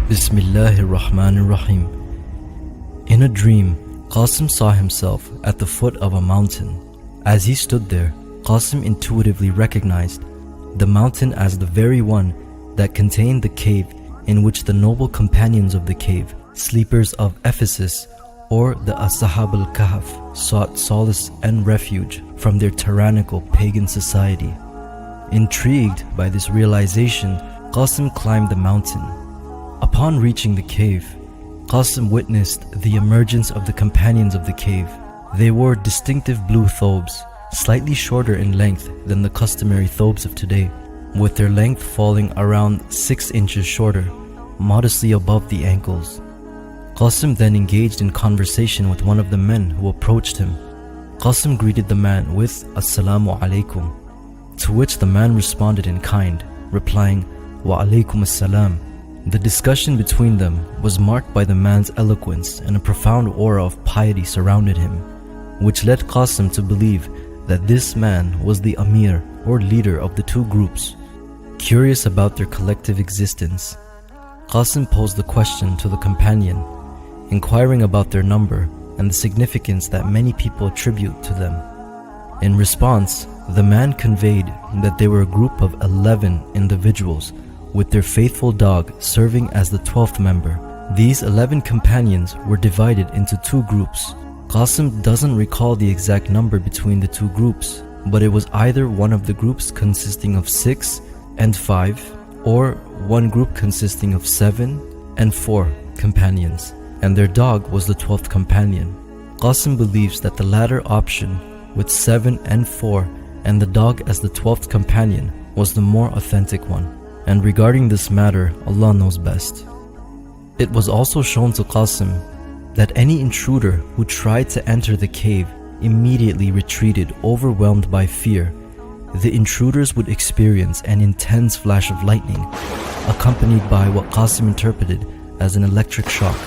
Bismillahir Rahmanir Rahim. In a dream, Qasim saw himself at the foot of a mountain. As he stood there, Qasim intuitively recognized the mountain as the very one that contained the cave in which the noble companions of the cave, sleepers of Ephesus, or the Ashab al-Kahf, sought solace and refuge from their tyrannical pagan society. Intrigued by this realization, Qasim climbed the mountain. Upon reaching the cave, Qasim witnessed the emergence of the companions of the cave. They wore distinctive blue thobes, slightly shorter in length than the customary thobes of today, with their length falling around 6 inches shorter, modestly above the ankles. Qasim then engaged in conversation with one of the men who approached him. Qasim greeted the man with "Assalamu alaikum," to which the man responded in kind, replying, "Wa alaikum assalam." The discussion between them was marked by the man's eloquence, and a profound aura of piety surrounded him, which led Qasim to believe that this man was the Amir or leader of the two groups. Curious about their collective existence, Qasim posed the question to the companion, inquiring about their number and the significance that many people attribute to them. In response, the man conveyed that they were a group of 11 individuals, with their faithful dog serving as the 12th member. These 11 companions were divided into two groups. Qasim doesn't recall the exact number between the two groups, but it was either one of the groups consisting of 6 and 5, or one group consisting of 7 and 4 companions, and their dog was the 12th companion. Qasim believes that the latter option, with 7 and 4 and the dog as the 12th companion, was the more authentic one. And regarding this matter, Allah knows best. It was also shown to Qasim that any intruder who tried to enter the cave immediately retreated, overwhelmed by fear. The intruders would experience an intense flash of lightning, accompanied by what Qasim interpreted as an electric shock,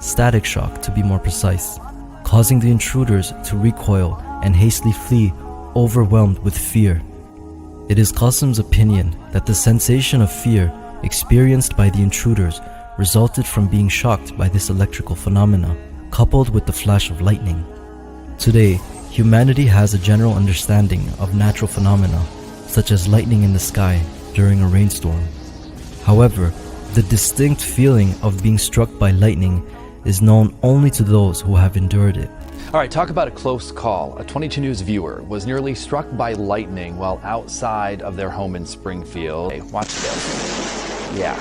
static shock to be more precise, causing the intruders to recoil and hastily flee, overwhelmed with fear. It is Qasim's opinion that the sensation of fear experienced by the intruders resulted from being shocked by this electrical phenomena, coupled with the flash of lightning. Today, humanity has a general understanding of natural phenomena, such as lightning in the sky during a rainstorm. However, the distinct feeling of being struck by lightning is known only to those who have endured it. All right, talk about a close call. A 22 News viewer was nearly struck by lightning while outside of their home in Springfield. Hey, watch this. Yeah.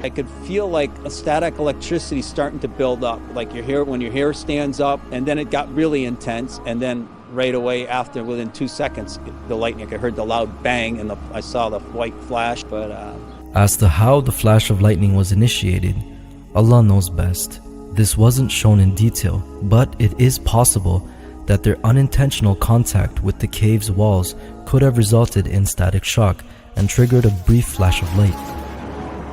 I could feel like a static electricity starting to build up. Like your hair, when your hair stands up, and then it got really intense, and then right away after, within 2 seconds, the lightning, I heard the loud bang, and I saw the white flash. But as to how the flash of lightning was initiated, Allah knows best. This wasn't shown in detail, but it is possible that their unintentional contact with the cave's walls could have resulted in static shock and triggered a brief flash of light.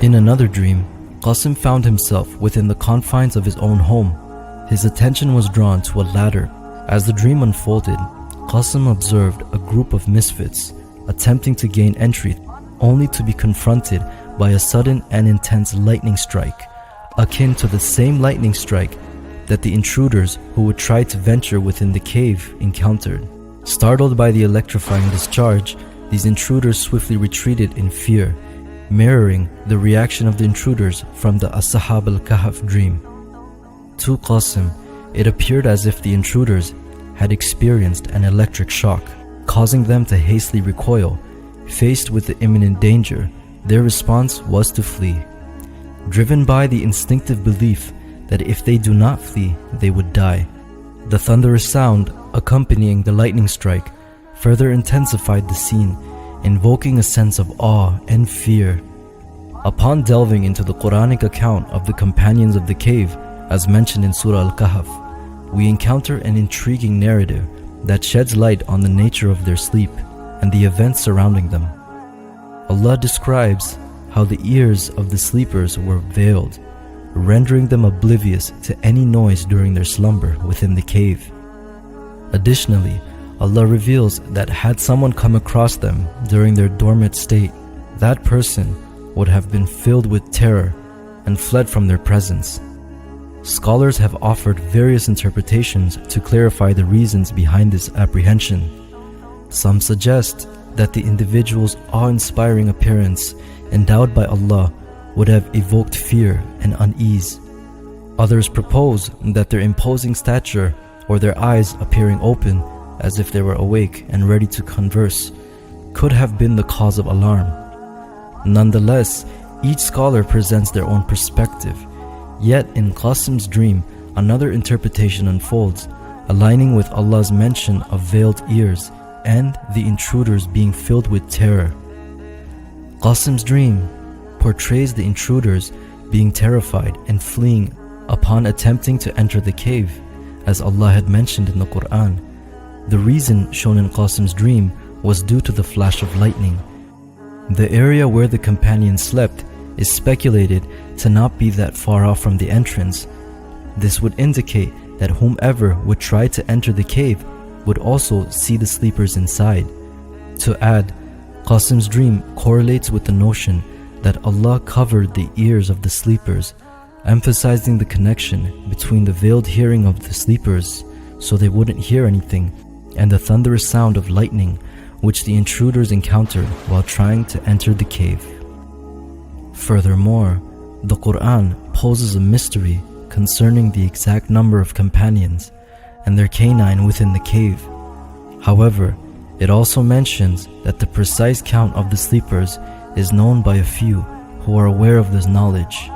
In another dream, Qasim found himself within the confines of his own home. His attention was drawn to a ladder. As the dream unfolded, Qasim observed a group of misfits attempting to gain entry, only to be confronted by a sudden and intense lightning strike, akin to the same lightning strike that the intruders who would try to venture within the cave encountered. Startled by the electrifying discharge, these intruders swiftly retreated in fear, mirroring the reaction of the intruders from the Ashab al-Kahf dream. To Qasim, it appeared as if the intruders had experienced an electric shock, causing them to hastily recoil. Faced with the imminent danger, their response was to flee. Driven by the instinctive belief that if they do not flee, they would die. The thunderous sound accompanying the lightning strike further intensified the scene, invoking a sense of awe and fear. Upon delving into the Quranic account of the companions of the cave, as mentioned in Surah Al-Kahf, we encounter an intriguing narrative that sheds light on the nature of their sleep and the events surrounding them. Allah describes how the ears of the sleepers were veiled, rendering them oblivious to any noise during their slumber within the cave. Additionally, Allah reveals that had someone come across them during their dormant state, that person would have been filled with terror and fled from their presence. Scholars have offered various interpretations to clarify the reasons behind this apprehension. Some suggest that the individual's awe-inspiring appearance endowed by Allah would have evoked fear and unease. Others propose that their imposing stature or their eyes appearing open as if they were awake and ready to converse could have been the cause of alarm. Nonetheless, each scholar presents their own perspective. Yet in Qasim's dream, another interpretation unfolds, aligning with Allah's mention of veiled ears and the intruders being filled with terror. Qasim's dream portrays the intruders being terrified and fleeing upon attempting to enter the cave, as Allah had mentioned in the Quran. The reason shown in Qasim's dream was due to the flash of lightning. The area where the companions slept is speculated to not be that far off from the entrance. This would indicate that whomever would try to enter the cave would also see the sleepers inside. To add, Qasim's dream correlates with the notion that Allah covered the ears of the sleepers, emphasizing the connection between the veiled hearing of the sleepers so they wouldn't hear anything and the thunderous sound of lightning which the intruders encountered while trying to enter the cave. Furthermore, the Quran poses a mystery concerning the exact number of companions and their canine within the cave. However, it also mentions that the precise count of the sleepers is known by a few who are aware of this knowledge.